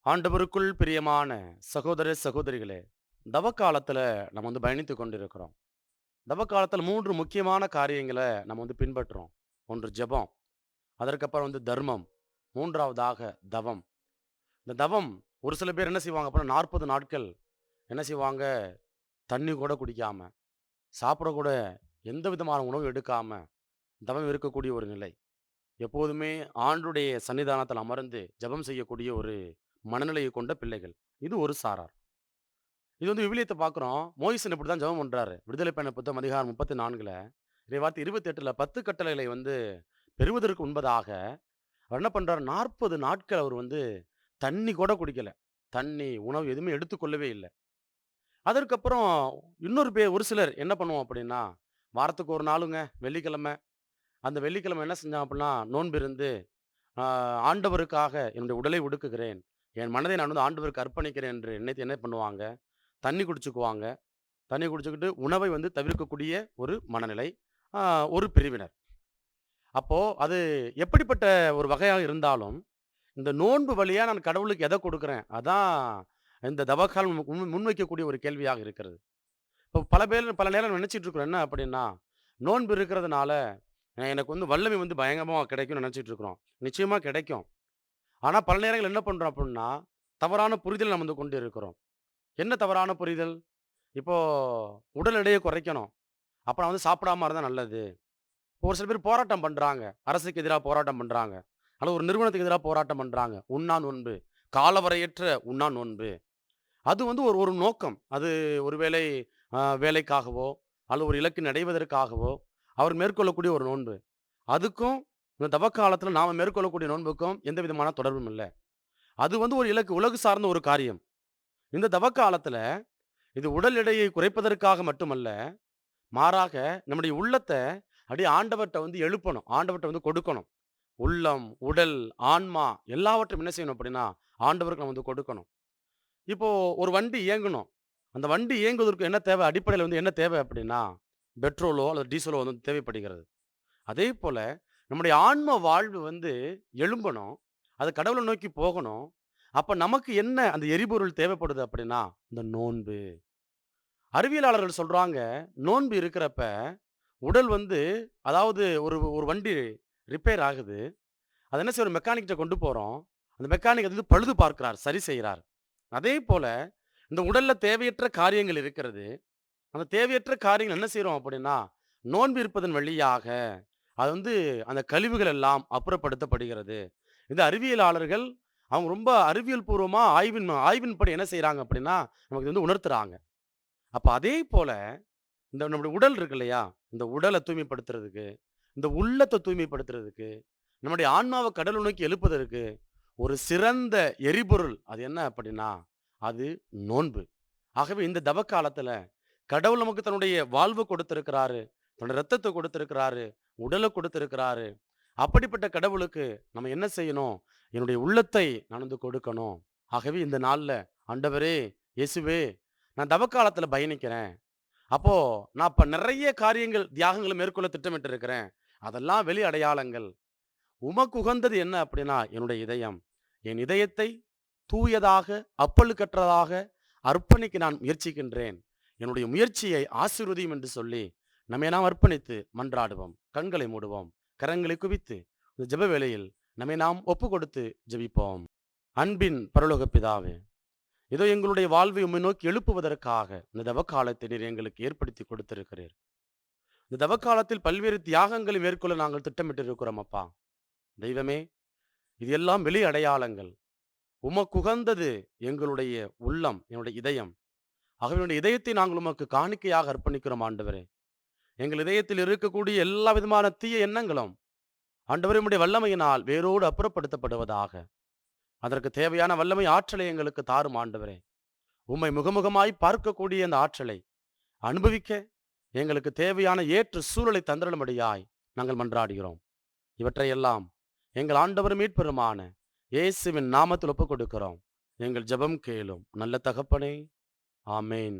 ஆண்டவருக்குள் பிரியமான சகோதர சகோதரிகளே, தவக்காலத்துல நம்ம பயணித்துக் கொண்டிருக்கிறோம். தவக்காலத்துல 3 முக்கியமான காரியங்கள நம்ம பின்பற்றுறோம். ஒன்று ஜெபம், அதற்கப்புறம் தர்மம், 3வதாக தவம். இந்த தவம் ஒரு சில பேர் என்ன செய்வாங்க அப்படின்னா 40 நாட்கள் என்ன செய்வாங்க, தண்ணி கூட குடிக்காம, சாப்பிட கூட எந்த விதமான உணவு எடுக்காம தவம் இருக்கக்கூடிய ஒரு நிலை. எப்போதுமே ஆண்டுடைய சன்னிதானத்தில் அமர்ந்து ஜெபம் செய்யக்கூடிய ஒரு மனநிலையை கொண்ட பிள்ளைகள். இது ஒரு சாரார். இது விவிலியத்த பார்க்குறோம். மோயிசன் இப்படித்தான் ஜெபம் பண்றாரு. விடுதலை பயண புத்தகம் அதிகாரம் 34ல இறைவார்த்தை 28ல 10 கட்டளைகளை பெறுவதற்கு முன்பதாக அவர் என்ன பண்றாரு, 40 நாட்கள் அவர் தண்ணி கூட குடிக்கல. தண்ணி, உணவு எதுவுமே எடுத்துக்கொள்ளவே இல்ல. அதற்கப்புறம் ஒரு சிலர் என்ன பண்ணுவோம் அப்படின்னா, வாரத்துக்கு ஒரு நாளுங்க வெள்ளிக்கிழமை. அந்த வெள்ளிக்கிழமை என்ன செஞ்சான் அப்படின்னா, நோன்பு இருந்து, ஆ ஆண்டவருக்காக என்னுடைய உடலை ஒடுக்குகிறேன். என் மனதை நான் ஆண்டவருக்கு அர்ப்பணிக்கிறேன் என்று எண்ணத்தை என்ன பண்ணுவாங்க, தண்ணி குடிச்சுக்குவாங்க. தண்ணி குடிச்சுக்கிட்டு உணவை தவிர்க்கக்கூடிய ஒரு மனநிலை. ஆ ஒரு பிரிவினர். அப்போ அது எப்படிப்பட்ட ஒரு வகையா இருந்தாலும், இந்த நோன்பு வழியா நான் கடவுளுக்கு எத கொடுக்கிறேன்? அதான் இந்த தவக்காலம் முன்வைக்கக்கூடிய ஒரு கேள்வியாக இருக்கிறது. இப்போ பல பேர் பல நேரம் நினைச்சிட்டு இருக்கிறோம். என்ன அப்படின்னா, நோன்பு இருக்கிறதுனால எனக்கு வல்லமை பயங்கரமா கிடைக்கும்னு நினைச்சிட்டு இருக்கிறோம். நிச்சயமா கிடைக்கும். ஆனா பல நேரங்கள்ல என்ன பண்றோம் அப்படின்னா, தவறான புரிதல் நம்ம கொண்டு இருக்கிறோம். என்ன தவறான புரிதல்? இப்போ உடல் எடையை குறைக்கணும். அப்ப நான் சாப்பிடாம இருந்தா நல்லது. ஒரு சில பேர் போராட்டம் பண்றாங்க. அரசுக்கு எதிரா போராட்டம் பண்றாங்க. அல்லது ஒரு நிறுவனத்துக்கு எதிரா போராட்டம் பண்றாங்க. உண்ணா நோன்பு. காலவரையற்ற உண்ணா நோன்பு. அது ஒரு ஒரு நோக்கம். அது ஒருவேளை வேலைக்காகவோ, அல்லது ஒரு இலக்கினை அடைவதற்காகவோ, அவர் மேற்கொள்ளக்கூடிய ஒரு நோன்பு. அதுக்கும் இந்த தவக்காலத்தில நாம மேற்கொள்ளக்கூடிய நோன்புக்கும் எந்த விதமான தொடர்பும் இல்ல. அது ஒரு இலக்கு, உலகு சார்ந்த ஒரு காரியம். இந்த தவக்காலத்தில இது உடல் எடையை குறைப்பதற்காக மட்டுமல்ல, மாறாக நம்முடைய உள்ளத்த அப்படியே ஆண்டவர்ட்ட எழுப்பணும். ஆண்டவர்ட்ட கொடுக்கணும். உள்ளம், உடல், ஆன்மா எல்லாவற்றையும் என்ன செய்யணும் அப்படின்னா, ஆண்டவருக்கு நம்ம கொடுக்கணும். இப்போ ஒரு வண்டி இயங்கணும். அந்த வண்டி இயங்குவதற்கு என்ன தேவை? அடிப்படையில என்ன தேவை அப்படின்னா, பெட்ரோலோ அல்லது டீசலோ தேவைப்படுகிறது. அதேபோல நம்முடைய ஆன்ம வாழ்வு எழும்பணும். அது கடவுளை நோக்கி போகணும். அப்ப நமக்கு என்ன அந்த எரிபொருள் தேவைப்படுது அப்படின்னா, இந்த நோன்பு. அறிவியலாளர்கள் சொல்றாங்க, நோன்பு இருக்கிறப்ப உடல் அதாவது ஒரு ஒரு வண்டி ரிப்பேர் ஆகுது. அத என்ன செய்றோம், மெக்கானிக்கிட்ட கொண்டு போறோம். அந்த மெக்கானிக் பழுது பார்க்கிறார், சரி செய்றார். அதேபோல இந்த உடல்ல தேவையற்ற காரியங்கள் இருக்கிறது. அந்த தேவையற்ற காரியங்கள் என்ன செய்றோம் அப்படின்னா, நோன்பு இருப்பதன் வழியாக அது அந்த கழிவுகள் எல்லாம் அப்புறப்படுத்தப்படுகிறது. இந்த அறிவியலாளர்கள் அவங்க ரொம்ப அறிவியல் பூர்வமா ஆய்வின்படி என்ன செய்றாங்க அப்படின்னா, நமக்கு இது உணர்த்துறாங்க. அப்ப அதே போல இந்த நம்முடைய உடல் இருக்கு இல்லையா? இந்த உடல தூய்மைப்படுத்துறதுக்கு, இந்த உள்ளத்த தூய்மைப்படுத்துறதுக்கு, நம்முடைய ஆன்மாவ கடவுள நோக்கி எழுப்புதற்கு, ஒரு சிறந்த எரிபொருள் அது என்ன அப்படின்னா, அது நோன்பு. ஆகவே இந்த தவக்காலத்துல கடவுள் நமக்கு தன்னுடைய வாழ்வு கொடுத்திருக்கிறாரு. தன்னுடைய ரத்தத்த கொடுத்திருக்கிறாரு. உடல கொடுத்திருக்கிறாரு. அப்படிப்பட்ட கடவுளுக்கு நம்ம என்ன செய்யணும்? என்னுடைய உள்ளத்தை நான் கொடுக்கணும். ஆகவே இந்த நாள்ல ஆண்டவரே, இயேசுவே, நான் தவக்காலத்துல பயணிக்கிறேன். அப்போ நான் இப்ப நெறைய காரியங்கள், தியாகங்கள மேற்கொள்ள திட்டமிட்டு இருக்கிறேன். அதெல்லாம் வெளி அடையாளங்கள். உமக்கு உகந்தது என்ன அப்படின்னா, என்னுடைய இதயம். என் இதயத்தை தூயதாக, அப்பழுக்கற்றதாக அர்ப்பணிக்க நான் முயற்சிக்கின்றேன். என்னுடைய முயற்சியை ஆசீர்வதியும் என்று சொல்லி, நம்மை நாம் அர்ப்பணித்து மன்றாடுவோம். கண்களை மூடுவோம். கரங்களை குவித்து, இந்த ஜெப வேளையில் நம்மை நாம் ஒப்புக்கொடுத்து ஜெபிப்போம். அன்பின் பரலோக பிதாவே, இதோ எங்களுடைய வாழ்வை உம்மை நோக்கி எழுப்புவதற்காக இந்த தவக்காலத்தை நீர் எங்களுக்கு ஏற்படுத்தி கொடுத்திருக்கிறீர். இந்த தவக்காலத்தில் பல்வேறு தியாகங்களை மேற்கொள்ள நாங்கள் திட்டமிட்டு இருக்கிறோம் அப்பா. தெய்வமே, இது எல்லாம் வெளி அடையாளங்கள். உமக்குகந்தது எங்களுடைய உள்ளம், என்னுடைய இதயம். ஆகவே என்னுடைய இதயத்தை நாங்கள் உமக்கு காணிக்கையாக அர்ப்பணிக்கிறோம் ஆண்டவரே. எங்கள் இதயத்தில் இருக்கக்கூடிய எல்லா விதமான தீய எண்ணங்களும் ஆண்டவரே உம்முடைய வல்லமையினால் வேரோடு அப்புறப்படுத்தப்படுவதாக. அதற்கு தேவையான வல்லமை ஆற்றலை எங்களுக்கு தாரும் ஆண்டவரே. உம்மை முகமுகமாய் பார்க்கக்கூடிய அந்த ஆற்றலை அனுபவிக்க எங்களுக்கு தேவையான ஏற்ற சூழலை தந்திரளும்படியாய் நாங்கள் மன்றாடுகிறோம். இவற்றையெல்லாம் எங்கள் ஆண்டவர் மீட்பெருமான இயேசுவின் நாமத்தில் ஒப்புக் கொடுக்கிறோம். எங்கள் ஜெபம் கேளும் நல்ல தகப்பனே. ஆமேன்.